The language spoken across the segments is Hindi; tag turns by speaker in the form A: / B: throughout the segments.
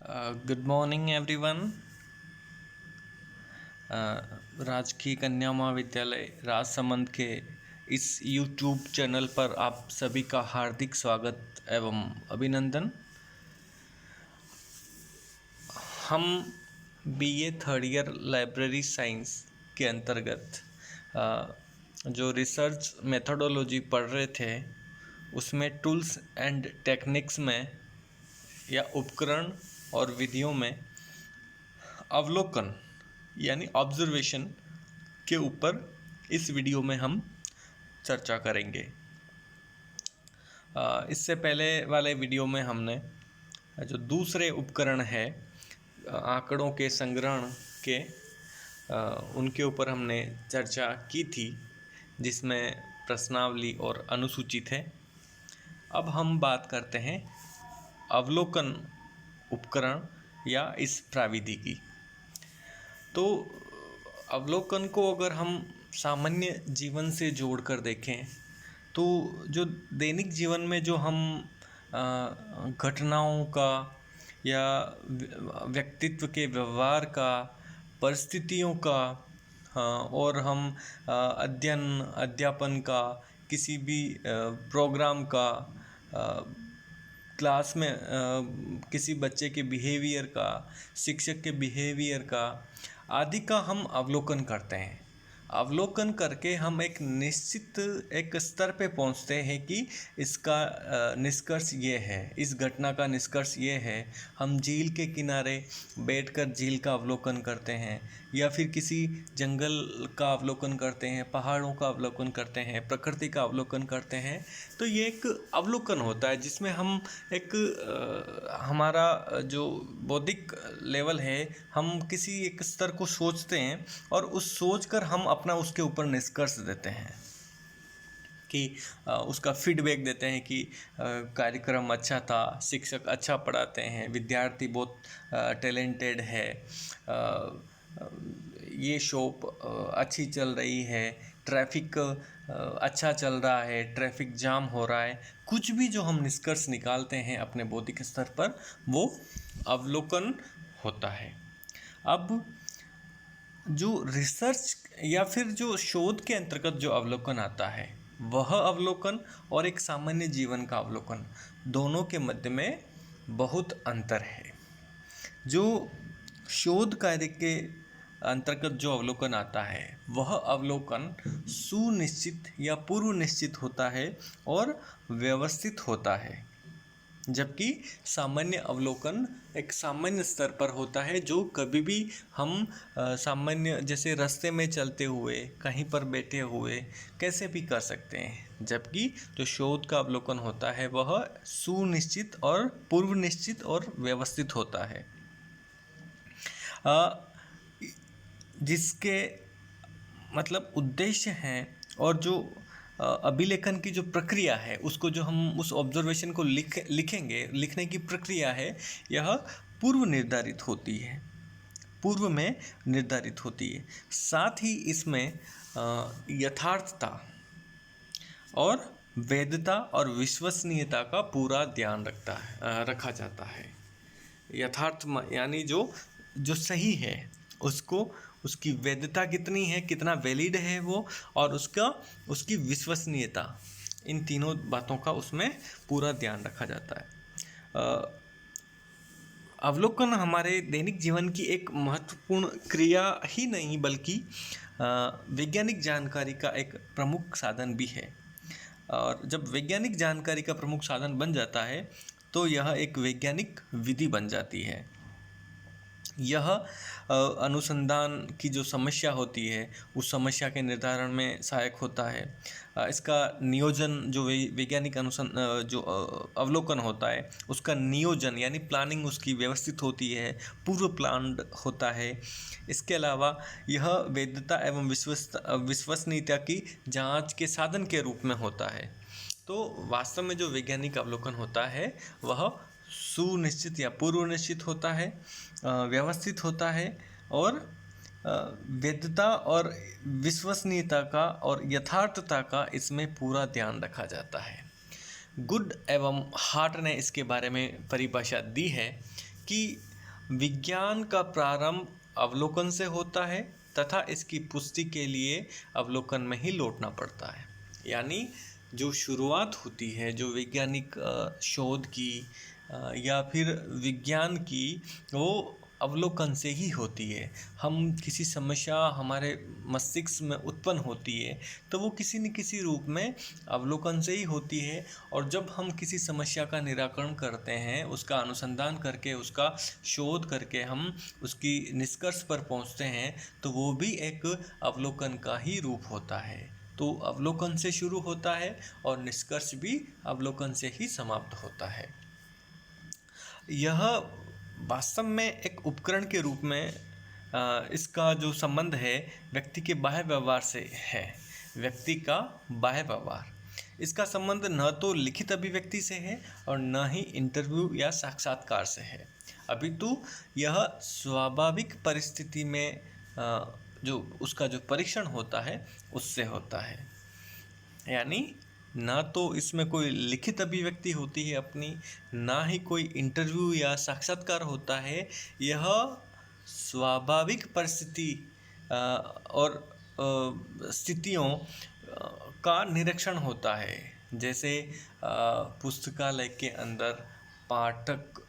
A: Good morning everyone. राजकीय कन्या महाविद्यालय राजसमंद के इस यूट्यूब चैनल पर आप सभी का हार्दिक स्वागत एवं अभिनंदन। हम BA third year library science के अंतर्गत जो रिसर्च मेथोडोलॉजी पढ़ रहे थे उसमें टूल्स एंड टेक्निक्स में या उपकरण और विधियों में अवलोकन यानी ऑब्जर्वेशन के ऊपर इस वीडियो में हम चर्चा करेंगे। इससे पहले वाले वीडियो में हमने जो दूसरे उपकरण है आंकड़ों के संग्रहण के उनके ऊपर हमने चर्चा की थी, जिसमें प्रश्नावली और अनुसूची थे। अब हम बात करते हैं अवलोकन उपकरण या इस प्राविधि की। तो अवलोकन को अगर हम सामान्य जीवन से जोड़कर देखें तो जो दैनिक जीवन में जो हम घटनाओं का या व्यक्तित्व के व्यवहार का, परिस्थितियों का और हम अध्यापन का, किसी भी प्रोग्राम का, क्लास में किसी बच्चे के बिहेवियर का, शिक्षक के बिहेवियर का आदि का हम अवलोकन करते हैं। अवलोकन करके हम एक स्तर पे पहुंचते हैं कि इसका निष्कर्ष ये है, इस घटना का निष्कर्ष ये है। हम झील के किनारे बैठकर झील का अवलोकन करते हैं या फिर किसी जंगल का अवलोकन करते हैं, पहाड़ों का अवलोकन करते हैं, प्रकृति का अवलोकन करते हैं। तो ये एक अवलोकन होता है जिसमें हम हमारा जो बौद्धिक लेवल है, हम किसी एक स्तर को सोचते हैं और उस सोचकर हम अपना उसके ऊपर निष्कर्ष देते हैं कि उसका फीडबैक देते हैं कि कार्यक्रम अच्छा था, शिक्षक अच्छा पढ़ाते हैं, विद्यार्थी बहुत टैलेंटेड है, ये शॉप अच्छी चल रही है, ट्रैफिक अच्छा चल रहा है, ट्रैफिक जाम हो रहा है। कुछ भी जो हम निष्कर्ष निकालते हैं अपने बौद्धिक स्तर पर, वो अवलोकन होता है। अब जो रिसर्च या फिर जो शोध के अंतर्गत जो अवलोकन आता है, वह अवलोकन और एक सामान्य जीवन का अवलोकन, दोनों के मध्य में बहुत अंतर है। जो शोध कार्य के अंतर्गत जो अवलोकन आता है, वह अवलोकन सुनिश्चित या पूर्व निश्चित होता है और व्यवस्थित होता है, जबकि सामान्य अवलोकन एक सामान्य स्तर पर होता है, जो कभी भी हम सामान्य जैसे रास्ते में चलते हुए, कहीं पर बैठे हुए कैसे भी कर सकते हैं। जबकि जो शोध का अवलोकन होता है वह सुनिश्चित और पूर्व निश्चित और व्यवस्थित होता है, जिसके मतलब उद्देश्य हैं और जो अभिलेखन की जो प्रक्रिया है, उसको जो हम उस ऑब्जर्वेशन को लिखेंगे, लिखने की प्रक्रिया है, यह पूर्व निर्धारित होती है, पूर्व में निर्धारित होती है। साथ ही इसमें यथार्थता और वैधता और विश्वसनीयता का पूरा ध्यान रखा जाता है। यथार्थ यानी जो सही है, उसकी वैधता कितनी है, कितना वैलिड है वो, और उसकी विश्वसनीयता, इन तीनों बातों का उसमें पूरा ध्यान रखा जाता है। अवलोकन हमारे दैनिक जीवन की एक महत्वपूर्ण क्रिया ही नहीं बल्कि वैज्ञानिक जानकारी का एक प्रमुख साधन भी है। और जब वैज्ञानिक जानकारी का प्रमुख साधन बन जाता है तो यह एक वैज्ञानिक विधि बन जाती है। यह अनुसंधान की जो समस्या होती है उस समस्या के निर्धारण में सहायक होता है। इसका नियोजन, जो वैज्ञानिक जो अवलोकन होता है उसका नियोजन यानी प्लानिंग उसकी व्यवस्थित होती है, पूर्व प्लान्ड होता है। इसके अलावा यह वैधता एवं विश्वसनीयता की जांच के साधन के रूप में होता है। तो वास्तव में जो वैज्ञानिक अवलोकन होता है वह सुनिश्चित या पूर्व निश्चित होता है, व्यवस्थित होता है और वैधता और विश्वसनीयता का और यथार्थता का इसमें पूरा ध्यान रखा जाता है। गुड एवं हार्ट ने इसके बारे में परिभाषा दी है कि विज्ञान का प्रारंभ अवलोकन से होता है तथा इसकी पुष्टि के लिए अवलोकन में ही लौटना पड़ता है। यानी जो शुरुआत होती है जो वैज्ञानिक शोध की या फिर विज्ञान की, वो अवलोकन से ही होती है। हम किसी समस्या हमारे मस्तिष्क में उत्पन्न होती है तो वो किसी न किसी रूप में अवलोकन से ही होती है। और जब हम किसी समस्या का निराकरण करते हैं, उसका अनुसंधान करके, उसका शोध करके हम उसकी निष्कर्ष पर पहुंचते हैं, तो वो भी एक अवलोकन का ही रूप होता है। तो अवलोकन से शुरू होता है और निष्कर्ष भी अवलोकन से ही समाप्त होता है। यह वास्तव में एक उपकरण के रूप में इसका जो संबंध है व्यक्ति के बाह्य व्यवहार से है। व्यक्ति का बाह्य व्यवहार, इसका संबंध न तो लिखित अभिव्यक्ति से है और न ही इंटरव्यू या साक्षात्कार से है, अपितु यह स्वाभाविक परिस्थिति में जो उसका जो परीक्षण होता है उससे होता है। यानी ना तो इसमें कोई लिखित अभिव्यक्ति होती है अपनी, ना ही कोई इंटरव्यू या साक्षात्कार होता है। यह स्वाभाविक परिस्थिति और स्थितियों का निरीक्षण होता है। जैसे पुस्तकालय के अंदर पाठक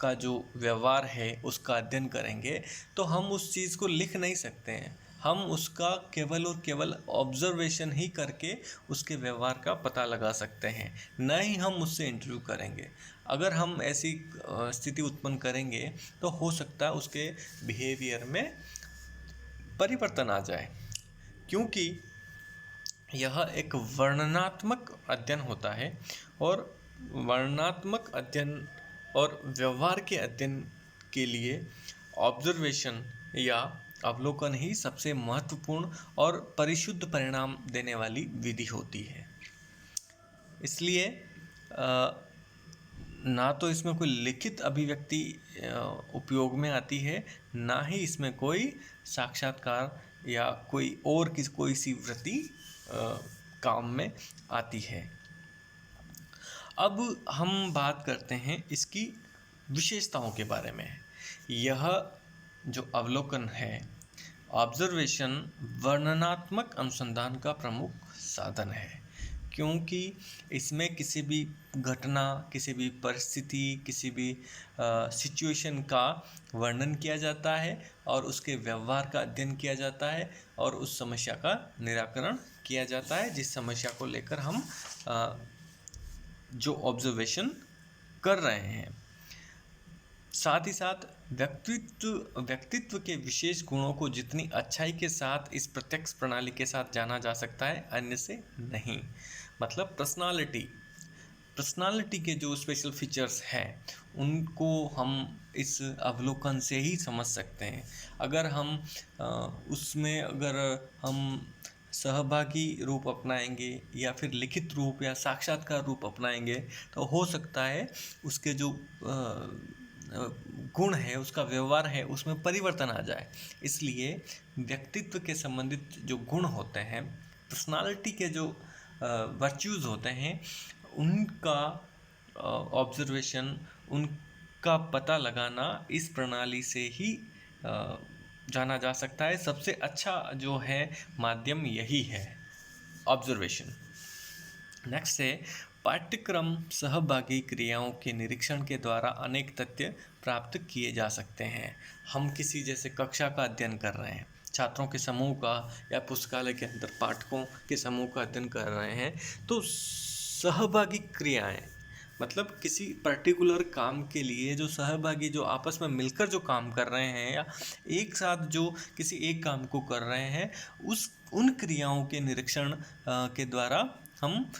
A: का जो व्यवहार है उसका अध्ययन करेंगे तो हम उस चीज़ को लिख नहीं सकते हैं, हम उसका केवल और केवल ऑब्जर्वेशन ही करके उसके व्यवहार का पता लगा सकते हैं, न ही हम उससे इंटरव्यू करेंगे। अगर हम ऐसी स्थिति उत्पन्न करेंगे तो हो सकता है उसके बिहेवियर में परिवर्तन आ जाए, क्योंकि यह एक वर्णनात्मक अध्ययन होता है और वर्णनात्मक अध्ययन और व्यवहार के अध्ययन के लिए ऑब्जर्वेशन या अवलोकन ही सबसे महत्वपूर्ण और परिशुद्ध परिणाम देने वाली विधि होती है। इसलिए ना तो इसमें कोई लिखित अभिव्यक्ति उपयोग में आती है, ना ही इसमें कोई साक्षात्कार या कोई सी वृत्ति काम में आती है। अब हम बात करते हैं इसकी विशेषताओं के बारे में। यह जो अवलोकन है, ऑब्जर्वेशन, वर्णनात्मक अनुसंधान का प्रमुख साधन है, क्योंकि इसमें किसी भी घटना, किसी भी परिस्थिति, किसी भी सिचुएशन का वर्णन किया जाता है और उसके व्यवहार का अध्ययन किया जाता है और उस समस्या का निराकरण किया जाता है जिस समस्या को लेकर हम जो ऑब्जर्वेशन कर रहे हैं। साथ ही साथ व्यक्तित्व के विशेष गुणों को जितनी अच्छाई के साथ इस प्रत्यक्ष प्रणाली के साथ जाना जा सकता है, अन्य से नहीं। मतलब पर्सनालिटी के जो स्पेशल फीचर्स हैं उनको हम इस अवलोकन से ही समझ सकते हैं। अगर हम सहभागी रूप अपनाएंगे या फिर लिखित रूप या साक्षात्कार रूप अपनाएंगे तो हो सकता है उसके जो गुण है, उसका व्यवहार है, उसमें परिवर्तन आ जाए। इसलिए व्यक्तित्व के संबंधित जो गुण होते हैं, पर्सनालिटी के जो वर्च्यूज़ होते हैं, उनका ऑब्जर्वेशन, उनका पता लगाना इस प्रणाली से ही जाना जा सकता है। सबसे अच्छा जो है माध्यम यही है, ऑब्जर्वेशन। नेक्स्ट है पाठ्यक्रम सहभागी क्रियाओं के निरीक्षण के द्वारा अनेक तथ्य प्राप्त किए जा सकते हैं। हम किसी जैसे कक्षा का अध्ययन कर रहे हैं, छात्रों के समूह का या पुस्तकालय के अंदर पाठकों के समूह का अध्ययन कर रहे हैं, तो सहभागी क्रियाएं मतलब किसी पर्टिकुलर काम के लिए जो सहभागी जो आपस में मिलकर जो काम कर रहे हैं या एक साथ जो किसी एक काम को कर रहे हैं, उन क्रियाओं के निरीक्षण के द्वारा हम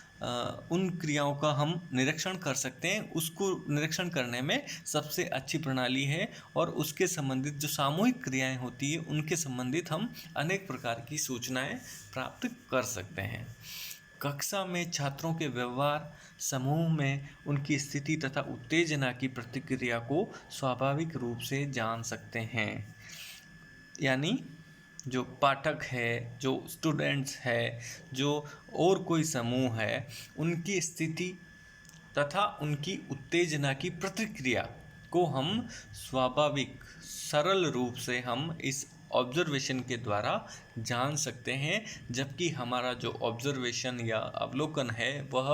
A: उन क्रियाओं का हम निरीक्षण कर सकते हैं। उसको निरीक्षण करने में सबसे अच्छी प्रणाली है और उसके संबंधित जो सामूहिक क्रियाएं होती है उनके संबंधित हम अनेक प्रकार की सूचनाएं प्राप्त कर सकते हैं। कक्षा में छात्रों के व्यवहार, समूह में उनकी स्थिति तथा उत्तेजना की प्रतिक्रिया को स्वाभाविक रूप से जान सकते हैं। यानी जो पाठक है, जो स्टूडेंट्स है, जो और कोई समूह है, उनकी स्थिति तथा उनकी उत्तेजना की प्रतिक्रिया को हम स्वाभाविक सरल रूप से हम इस ऑब्जर्वेशन के द्वारा जान सकते हैं, जबकि हमारा जो ऑब्जर्वेशन या अवलोकन है वह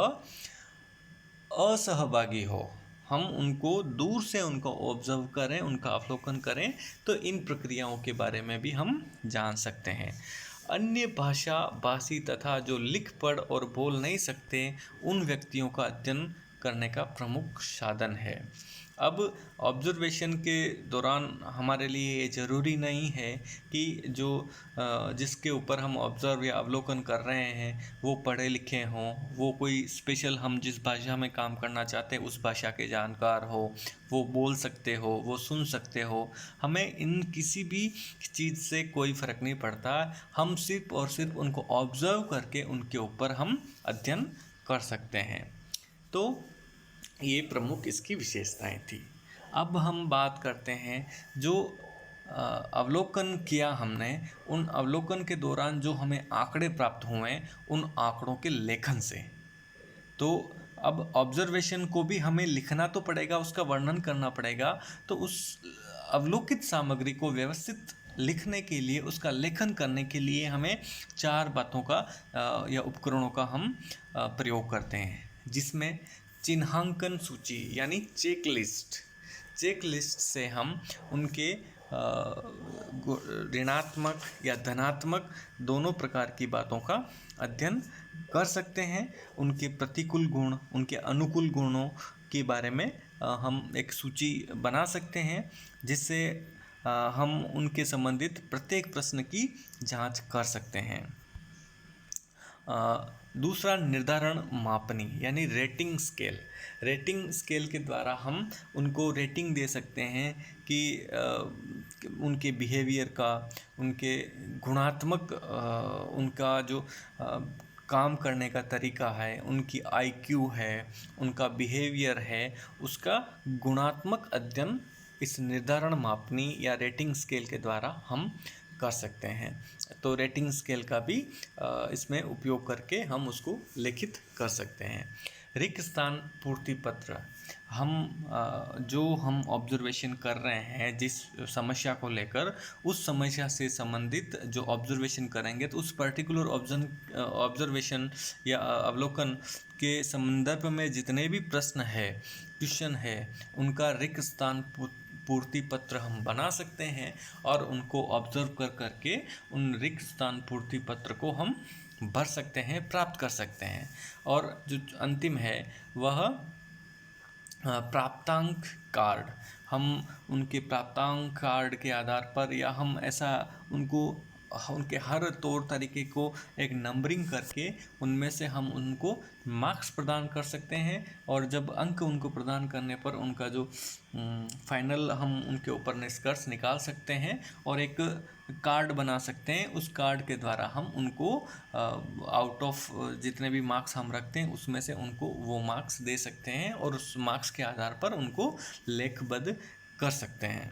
A: असहभागी हो, हम उनको दूर से उनको ऑब्जर्व करें, उनका अवलोकन करें, तो इन प्रक्रियाओं के बारे में भी हम जान सकते हैं। अन्य भाषा भाषी तथा जो लिख पढ़ और बोल नहीं सकते उन व्यक्तियों का अध्ययन करने का प्रमुख साधन है। अब ऑब्जर्वेशन के दौरान हमारे लिए ये ज़रूरी नहीं है कि जो जिसके ऊपर हम ऑब्जर्व या अवलोकन कर रहे हैं वो पढ़े लिखे हों, वो कोई स्पेशल हम जिस भाषा में काम करना चाहते हैं उस भाषा के जानकार हो, वो बोल सकते हो, वो सुन सकते हो। हमें इन किसी भी चीज़ से कोई फ़र्क नहीं पड़ता, हम सिर्फ और सिर्फ उनको ऑब्जर्व करके उनके ऊपर हम अध्ययन कर सकते हैं। तो ये प्रमुख इसकी विशेषताएं थी। अब हम बात करते हैं जो अवलोकन किया हमने, उन अवलोकन के दौरान जो हमें आंकड़े प्राप्त हुए उन आंकड़ों के लेखन से। तो अब ऑब्जर्वेशन को भी हमें लिखना तो पड़ेगा, उसका वर्णन करना पड़ेगा। तो उस अवलोकित सामग्री को व्यवस्थित लिखने के लिए, उसका लेखन करने के लिए हमें 4 बातों का या उपकरणों का हम प्रयोग करते हैं, जिसमें चिन्हांकन सूची यानी चेक लिस्ट से हम उनके ऋणात्मक या धनात्मक दोनों प्रकार की बातों का अध्ययन कर सकते हैं। उनके प्रतिकूल गुण, उनके अनुकूल गुणों के बारे में हम एक सूची बना सकते हैं, जिससे हम उनके संबंधित प्रत्येक प्रश्न की जांच कर सकते हैं। दूसरा निर्धारण मापनी यानी रेटिंग स्केल के द्वारा हम उनको रेटिंग दे सकते हैं कि उनके बिहेवियर का, उनके गुणात्मक, उनका जो काम करने का तरीका है, उनकी IQ है, उनका बिहेवियर है, उसका गुणात्मक अध्ययन इस निर्धारण मापनी या रेटिंग स्केल के द्वारा हम कर सकते हैं। तो रेटिंग स्केल का भी इसमें उपयोग करके हम उसको लिखित कर सकते हैं। रिक्त स्थान पूर्ति पत्र, हम जो हम ऑब्जर्वेशन कर रहे हैं जिस समस्या को लेकर, उस समस्या से संबंधित जो ऑब्जर्वेशन करेंगे तो उस पर्टिकुलर ऑब्जर्वेशन या अवलोकन के संदर्भ में जितने भी प्रश्न है, क्वेश्चन है, उनका रिक्त स्थान पूर्ति पत्र हम बना सकते हैं और उनको ऑब्जर्व करके उन रिक्त स्थान पूर्ति पत्र को हम भर सकते हैं, प्राप्त कर सकते हैं। और जो अंतिम है वह प्राप्तांक कार्ड, हम उनके प्राप्तांक कार्ड के आधार पर या हम ऐसा उनके हर तौर तरीके को एक नंबरिंग करके उनमें से हम उनको मार्क्स प्रदान कर सकते हैं। और जब अंक उनको प्रदान करने पर उनका जो फाइनल हम उनके ऊपर निष्कर्ष निकाल सकते हैं और एक कार्ड बना सकते हैं। उस कार्ड के द्वारा हम उनको आउट ऑफ जितने भी मार्क्स हम रखते हैं उसमें से उनको वो मार्क्स दे सकते हैं और उस मार्क्स के आधार पर उनको लेखबद्ध कर सकते हैं।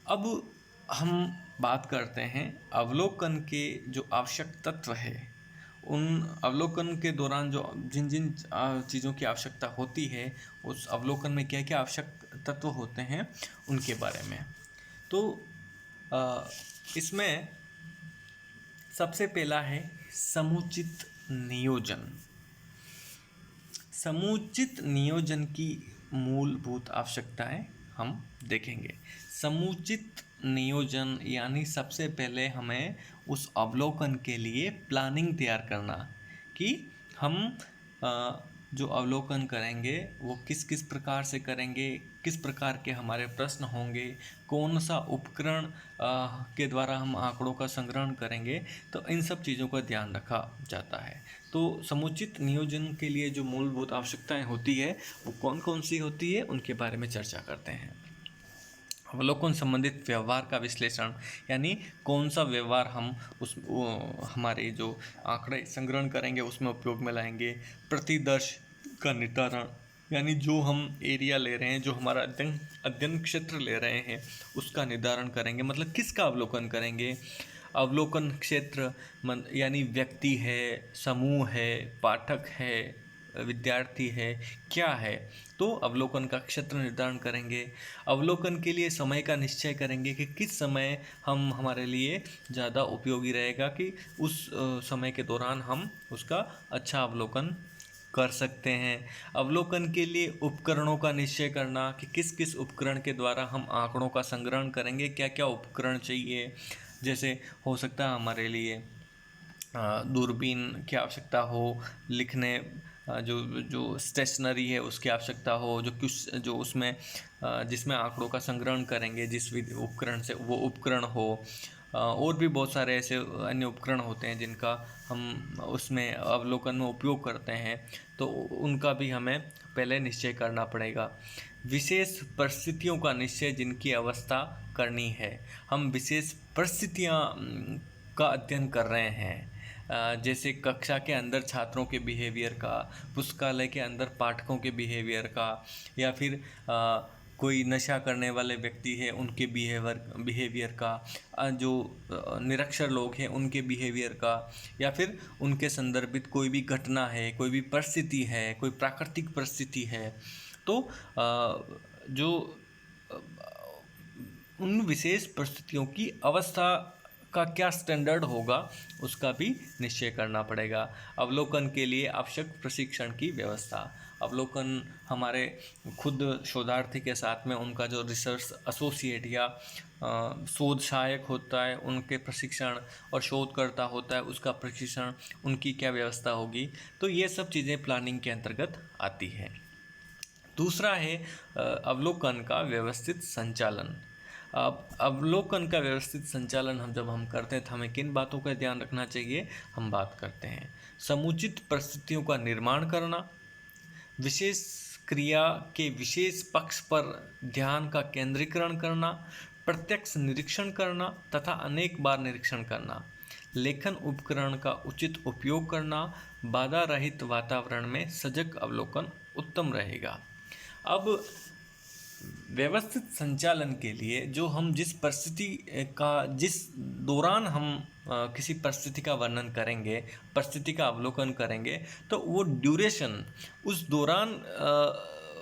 A: अब हम बात करते हैं अवलोकन के जो आवश्यक तत्व है, उन अवलोकन के दौरान जो जिन जिन चीज़ों की आवश्यकता होती है, उस अवलोकन में क्या क्या आवश्यक तत्व होते हैं उनके बारे में। तो इसमें सबसे पहला है समुचित नियोजन। समुचित नियोजन की मूलभूत आवश्यकताएं हम देखेंगे। समुचित नियोजन यानी सबसे पहले हमें उस अवलोकन के लिए प्लानिंग तैयार करना कि हम जो अवलोकन करेंगे वो किस किस प्रकार से करेंगे, किस प्रकार के हमारे प्रश्न होंगे, कौन सा उपकरण के द्वारा हम आंकड़ों का संग्रहण करेंगे। तो इन सब चीज़ों का ध्यान रखा जाता है। तो समुचित नियोजन के लिए जो मूलभूत आवश्यकताएं होती है वो कौन कौन सी होती है उनके बारे में चर्चा करते हैं। अवलोकन संबंधित व्यवहार का विश्लेषण, यानी कौन सा व्यवहार हम हमारे जो आंकड़े संग्रहण करेंगे उसमें उपयोग में लाएंगे। प्रतिदर्श का निर्धारण, यानी जो हम एरिया ले रहे हैं, जो हमारा अध्ययन क्षेत्र ले रहे हैं उसका निर्धारण करेंगे, मतलब किसका अवलोकन करेंगे। अवलोकन क्षेत्र यानी व्यक्ति है, समूह है, पाठक है, विद्यार्थी है, क्या है। तो अवलोकन का क्षेत्र निर्धारण करेंगे, अवलोकन के लिए समय का निश्चय करेंगे कि किस समय हम हमारे लिए ज़्यादा उपयोगी रहेगा कि उस समय के दौरान हम उसका अच्छा अवलोकन कर सकते हैं। अवलोकन के लिए उपकरणों का निश्चय करना कि किस किस उपकरण के द्वारा हम आंकड़ों का संग्रहण करेंगे, क्या क्या उपकरण चाहिए। जैसे हो सकता है हमारे लिए दूरबीन की आवश्यकता हो, लिखने जो जो स्टेशनरी है उसकी आवश्यकता हो, जो कुछ जो उसमें जिसमें आंकड़ों का संग्रहण करेंगे जिस उपकरण से, वो उपकरण हो। और भी बहुत सारे ऐसे अन्य उपकरण होते हैं जिनका हम उसमें अवलोकन में उपयोग करते हैं, तो उनका भी हमें पहले निश्चय करना पड़ेगा। विशेष परिस्थितियों का निश्चय जिनकी अवस्था करनी है। हम विशेष परिस्थितियाँ का अध्ययन कर रहे हैं, जैसे कक्षा के अंदर छात्रों के बिहेवियर का, पुस्तकालय के अंदर पाठकों के बिहेवियर का, या फिर कोई नशा करने वाले व्यक्ति है उनके बिहेवियर का, जो निरक्षर लोग हैं उनके बिहेवियर का, या फिर उनके संदर्भित कोई भी घटना है, कोई भी परिस्थिति है, कोई प्राकृतिक परिस्थिति है, तो जो उन विशेष परिस्थितियों की अवस्था का क्या स्टैंडर्ड होगा उसका भी निश्चय करना पड़ेगा। अवलोकन के लिए आवश्यक प्रशिक्षण की व्यवस्था। अवलोकन हमारे खुद शोधार्थी के साथ में उनका जो रिसर्च एसोसिएट या शोध सहायक होता है उनके प्रशिक्षण, और शोधकर्ता होता है उसका प्रशिक्षण, उनकी क्या व्यवस्था होगी। तो ये सब चीज़ें प्लानिंग के अंतर्गत आती है। दूसरा है अवलोकन का व्यवस्थित संचालन। अब अवलोकन का व्यवस्थित संचालन जब हम करते हैं तो हमें किन बातों का ध्यान रखना चाहिए, हम बात करते हैं। समुचित परिस्थितियों का निर्माण करना, विशेष क्रिया के विशेष पक्ष पर ध्यान का केंद्रीकरण करना, प्रत्यक्ष निरीक्षण करना तथा अनेक बार निरीक्षण करना, लेखन उपकरण का उचित उपयोग करना, बाधा रहित वातावरण में सजग अवलोकन उत्तम रहेगा। अब व्यवस्थित संचालन के लिए जो हम जिस परिस्थिति का, जिस दौरान हम किसी परिस्थिति का वर्णन करेंगे, परिस्थिति का अवलोकन करेंगे, तो वो ड्यूरेशन उस दौरान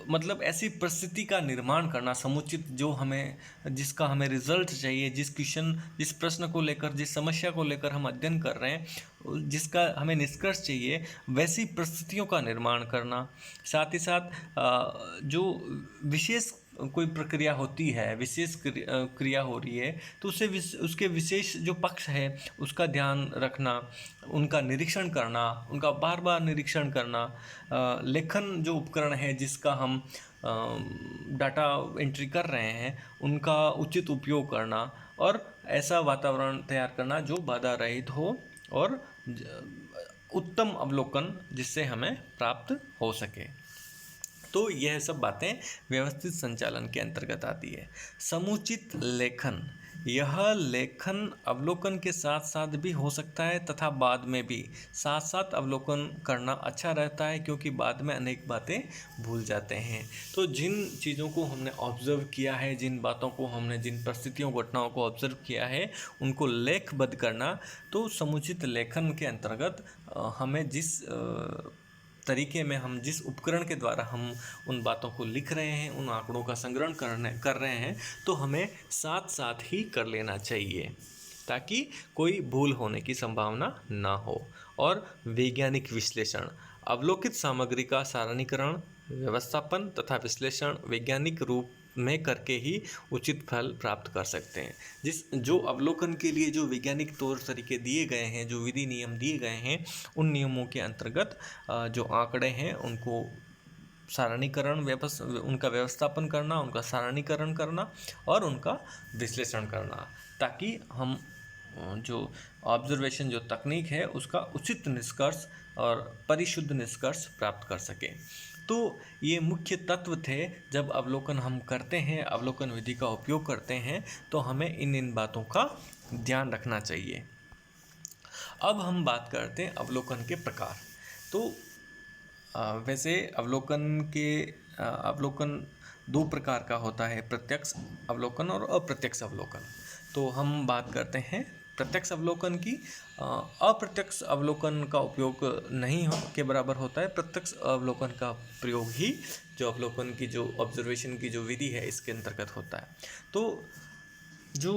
A: मतलब ऐसी परिस्थिति का निर्माण करना समुचित, जो हमें जिसका हमें रिजल्ट चाहिए, जिस प्रश्न को लेकर, जिस समस्या को लेकर हम अध्ययन कर रहे हैं, जिसका हमें निष्कर्ष चाहिए, वैसी परिस्थितियों का निर्माण करना। साथ ही साथ जो विशेष कोई प्रक्रिया होती है, विशेष क्रिया हो रही है, तो उसके विशेष जो पक्ष है उसका ध्यान रखना, उनका निरीक्षण करना, उनका बार बार निरीक्षण करना, लेखन जो उपकरण है जिसका हम डाटा एंट्री कर रहे हैं उनका उचित उपयोग करना, और ऐसा वातावरण तैयार करना जो बाधा रहित हो और उत्तम अवलोकन जिससे हमें प्राप्त हो सके। तो यह सब बातें व्यवस्थित संचालन के अंतर्गत आती है। समुचित लेखन, यह लेखन अवलोकन के साथ साथ भी हो सकता है तथा बाद में भी साथ साथ अवलोकन करना अच्छा रहता है, क्योंकि बाद में अनेक बातें भूल जाते हैं। तो जिन चीज़ों को हमने ऑब्जर्व किया है, जिन बातों को हमने, जिन परिस्थितियों घटनाओं को ऑब्जर्व किया है, उनको लेखबद्ध करना, तो समुचित लेखन के अंतर्गत हमें जिस तरीके में, हम जिस उपकरण के द्वारा हम उन बातों को लिख रहे हैं, उन आंकड़ों का संग्रहण कर रहे हैं, तो हमें साथ साथ ही कर लेना चाहिए ताकि कोई भूल होने की संभावना ना हो। और वैज्ञानिक विश्लेषण, अवलोकित सामग्री का सारणीकरण, व्यवस्थापन तथा विश्लेषण वैज्ञानिक रूप में करके ही उचित फल प्राप्त कर सकते हैं। जो अवलोकन के लिए जो वैज्ञानिक तौर तरीके दिए गए हैं, जो विधि नियम दिए गए हैं, उन नियमों के अंतर्गत जो आंकड़े हैं उनको सारणीकरण, उनका व्यवस्थापन करना, उनका सारणीकरण करना और उनका विश्लेषण करना, ताकि हम जो ऑब्जर्वेशन, जो तकनीक है, उसका उचित निष्कर्ष और परिशुद्ध निष्कर्ष प्राप्त कर सकें। तो ये मुख्य तत्व थे। जब अवलोकन हम करते हैं, अवलोकन विधि का उपयोग करते हैं, तो हमें इन बातों का ध्यान रखना चाहिए। अब हम बात करते हैं अवलोकन के प्रकार। तो वैसे अवलोकन दो प्रकार का होता है, प्रत्यक्ष अवलोकन और अप्रत्यक्ष अवलोकन। तो हम बात करते हैं प्रत्यक्ष अवलोकन की अप्रत्यक्ष अवलोकन का उपयोग नहीं के बराबर होता है। प्रत्यक्ष अवलोकन का प्रयोग ही जो अवलोकन की जो ऑब्जर्वेशन की जो विधि है इसके अंतर्गत होता है। तो जो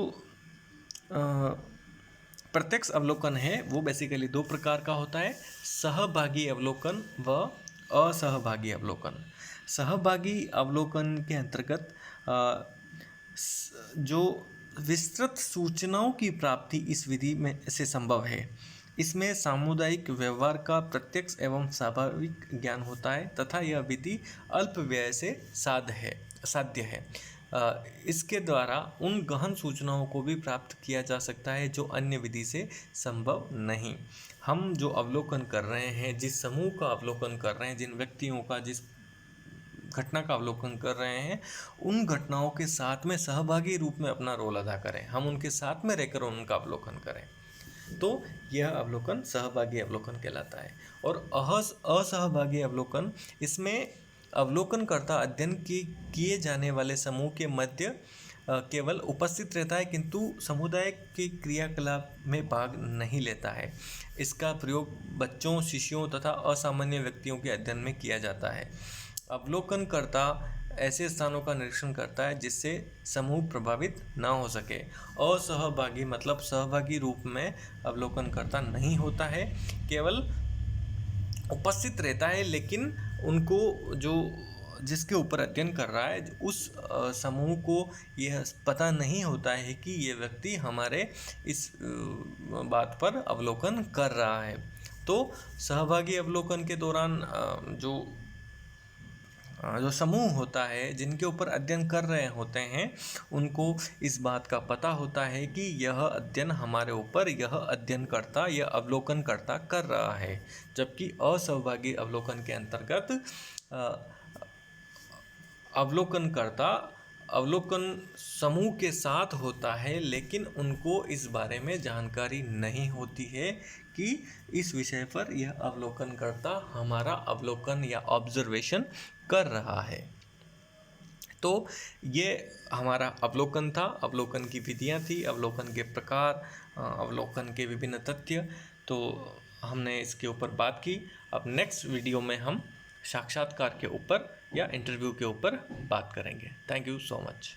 A: प्रत्यक्ष अवलोकन है वो बेसिकली दो प्रकार का होता है, सहभागी अवलोकन व असहभागी अवलोकन। सहभागी अवलोकन के अंतर्गत जो विस्तृत सूचनाओं की प्राप्ति इस विधि में से संभव है। इसमें सामुदायिक व्यवहार का प्रत्यक्ष एवं स्वाभाविक ज्ञान होता है तथा यह विधि अल्प व्यय से साध्य है। इसके द्वारा उन गहन सूचनाओं को भी प्राप्त किया जा सकता है जो अन्य विधि से संभव नहीं। हम जो अवलोकन कर रहे हैं, जिस समूह का अवलोकन कर रहे हैं, जिन व्यक्तियों का, जिस घटना का अवलोकन कर रहे हैं, उन घटनाओं के साथ में सहभागी रूप में अपना रोल अदा करें, हम उनके साथ में रहकर उनका अवलोकन करें, तो यह अवलोकन सहभागी अवलोकन कहलाता है। और असहभागी अवलोकन, इसमें अवलोकनकर्ता अध्ययन किए जाने वाले समूह के मध्य केवल उपस्थित रहता है किंतु समुदाय के क्रियाकलाप में भाग नहीं लेता है। इसका प्रयोग बच्चों, शिष्यों तथा असामान्य व्यक्तियों के अध्ययन में किया जाता है। अवलोकनकर्ता ऐसे स्थानों का निरीक्षण करता है जिससे समूह प्रभावित ना हो सके। असहभागी मतलब सहभागी रूप में अवलोकनकर्ता नहीं होता है, केवल उपस्थित रहता है, लेकिन उनको जो जिसके ऊपर अध्ययन कर रहा है उस समूह को यह पता नहीं होता है कि ये व्यक्ति हमारे इस बात पर अवलोकन कर रहा है। तो सहभागी अवलोकन के दौरान जो समूह होता है, जिनके ऊपर अध्ययन कर रहे होते हैं, उनको इस बात का पता होता है कि यह अध्ययन हमारे ऊपर यह अध्ययनकर्ता या अवलोकनकर्ता कर रहा है। जबकि असहभागी अवलोकन के अंतर्गत अवलोकनकर्ता अवलोकन समूह के साथ होता है, लेकिन उनको इस बारे में जानकारी नहीं होती है कि इस विषय पर यह अवलोकनकर्ता हमारा अवलोकन या ऑब्जर्वेशन कर रहा है। तो ये हमारा अवलोकन था, अवलोकन की विधियाँ थी, अवलोकन के प्रकार, अवलोकन के विभिन्न तथ्य, तो हमने इसके ऊपर बात की। अब नेक्स्ट वीडियो में हम साक्षात्कार के ऊपर या इंटरव्यू के ऊपर बात करेंगे। Thank you so much.